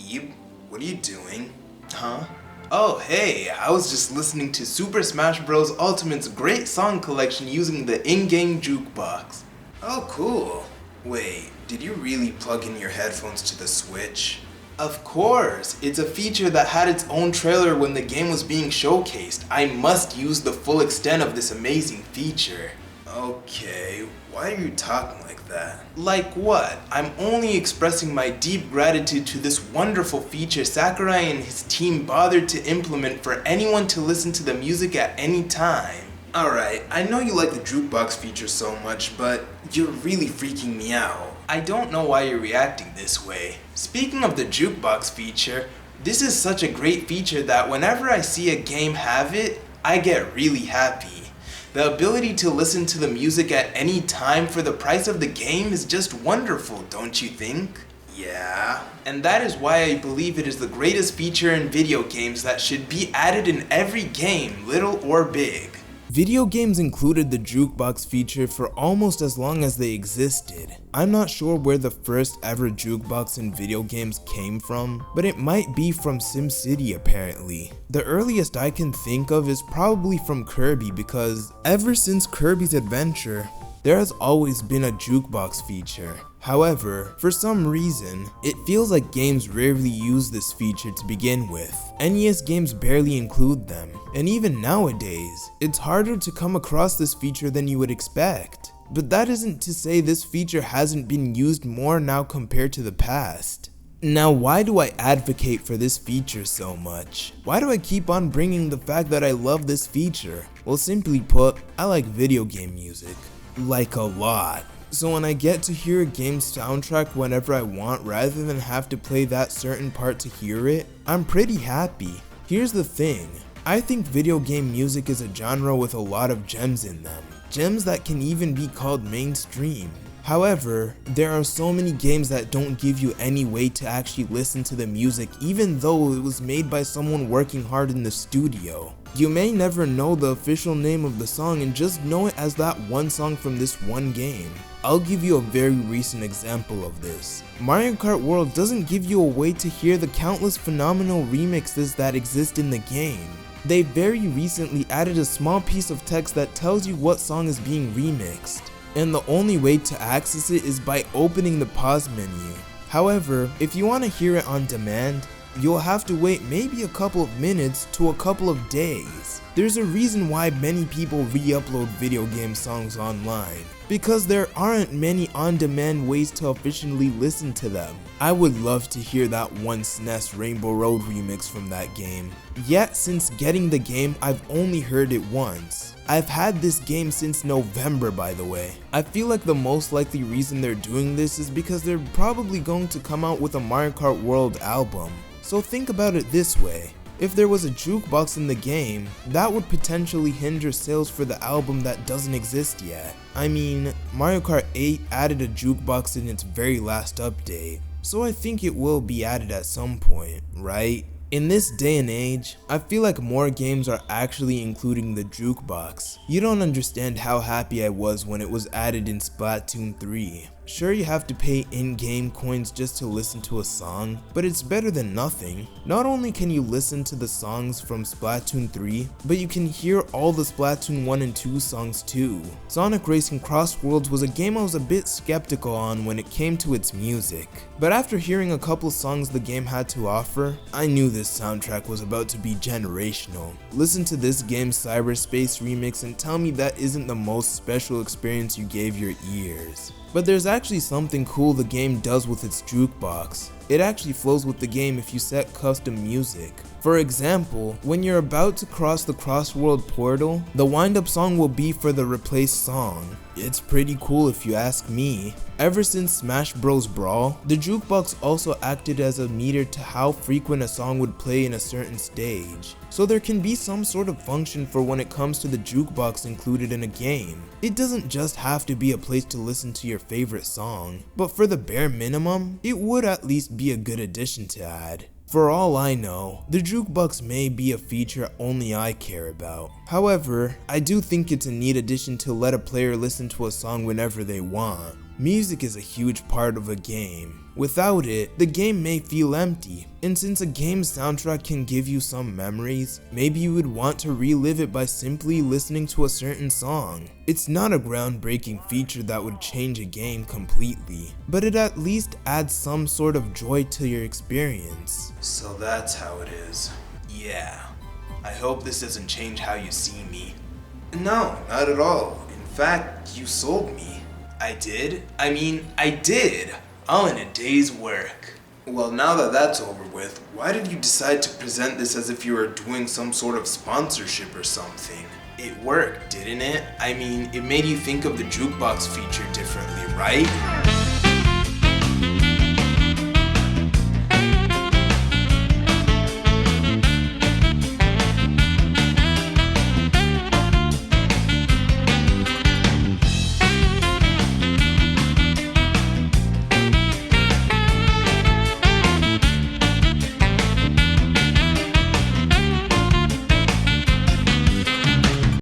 Eve, what are you doing? Huh? Oh, hey, I was just listening to Super Smash Bros. Ultimate's great song collection using the in-game jukebox. Oh, cool. Wait, did you really plug in your headphones to the Switch? Of course, it's a feature that had its own trailer when the game was being showcased. I must use the full extent of this amazing feature. Okay, why are you talking like that? Like what? I'm only expressing my deep gratitude to this wonderful feature Sakurai and his team bothered to implement for anyone to listen to the music at any time. Alright, I know you like the jukebox feature so much, but you're really freaking me out. I don't know why you're reacting this way. Speaking of the jukebox feature, this is such a great feature that whenever I see a game have it, I get really happy. The ability to listen to the music at any time for the price of the game is just wonderful, don't you think? Yeah. And that is why I believe it is the greatest feature in video games that should be added in every game, little or big. Video games included the jukebox feature for almost as long as they existed. I'm not sure where the first ever jukebox in video games came from, but it might be from SimCity apparently. The earliest I can think of is probably from Kirby because ever since Kirby's Adventure, there has always been a jukebox feature. However, for some reason, it feels like games rarely use this feature to begin with. NES games barely include them, and even nowadays, it's harder to come across this feature than you would expect. But that isn't to say this feature hasn't been used more now compared to the past. Now, why do I advocate for this feature so much? Why do I keep on bringing the fact that I love this feature? Well, simply put, I like video game music. Like a lot. So when I get to hear a game's soundtrack whenever I want rather than have to play that certain part to hear it, I'm pretty happy. Here's the thing, I think video game music is a genre with a lot of gems in them. Gems that can even be called mainstream. However, there are so many games that don't give you any way to actually listen to the music even though it was made by someone working hard in the studio. You may never know the official name of the song and just know it as that one song from this one game. I'll give you a very recent example of this. Mario Kart World doesn't give you a way to hear the countless phenomenal remixes that exist in the game. They very recently added a small piece of text that tells you what song is being remixed, and the only way to access it is by opening the pause menu. However, if you want to hear it on demand, you'll have to wait maybe a couple of minutes to a couple of days. There's a reason why many people re-upload video game songs online, because there aren't many on-demand ways to efficiently listen to them. I would love to hear that one SNES Rainbow Road remix from that game. Yet since getting the game, I've only heard it once. I've had this game since November, by the way. I feel like the most likely reason they're doing this is because they're probably going to come out with a Mario Kart World album. So think about it this way, if there was a jukebox in the game, that would potentially hinder sales for the album that doesn't exist yet. I mean, Mario Kart 8 added a jukebox in its very last update, so I think it will be added at some point, right? In this day and age, I feel like more games are actually including the jukebox. You don't understand how happy I was when it was added in Splatoon 3. Sure, you have to pay in-game coins just to listen to a song, but it's better than nothing. Not only can you listen to the songs from Splatoon 3, but you can hear all the Splatoon 1 and 2 songs too. Sonic Racing Cross Worlds was a game I was a bit skeptical on when it came to its music. But after hearing a couple songs the game had to offer, I knew this soundtrack was about to be generational. Listen to this game's Cyberspace remix and tell me that isn't the most special experience you gave your ears. But there's actually something cool the game does with its jukebox. It actually flows with the game if you set custom music. For example, when you're about to cross the Crossworld portal, the wind-up song will be for the replaced song. It's pretty cool if you ask me. Ever since Smash Bros. Brawl, the jukebox also acted as a meter to how frequent a song would play in a certain stage. So there can be some sort of function for when it comes to the jukebox included in a game. It doesn't just have to be a place to listen to your favorite song, but for the bare minimum, it would at least be a good addition to add. For all I know, the jukebox may be a feature only I care about. However, I do think it's a neat addition to let a player listen to a song whenever they want. Music is a huge part of a game. Without it, the game may feel empty, and since a game's soundtrack can give you some memories, maybe you would want to relive it by simply listening to a certain song. It's not a groundbreaking feature that would change a game completely, but it at least adds some sort of joy to your experience. So that's how it is. Yeah. I hope this doesn't change how you see me. No, not at all. In fact, you sold me. I did? I mean, I did! All in a day's work. Well, now that that's over with, why did you decide to present this as if you were doing some sort of sponsorship or something? It worked, didn't it? I mean, it made you think of the jukebox feature differently, right?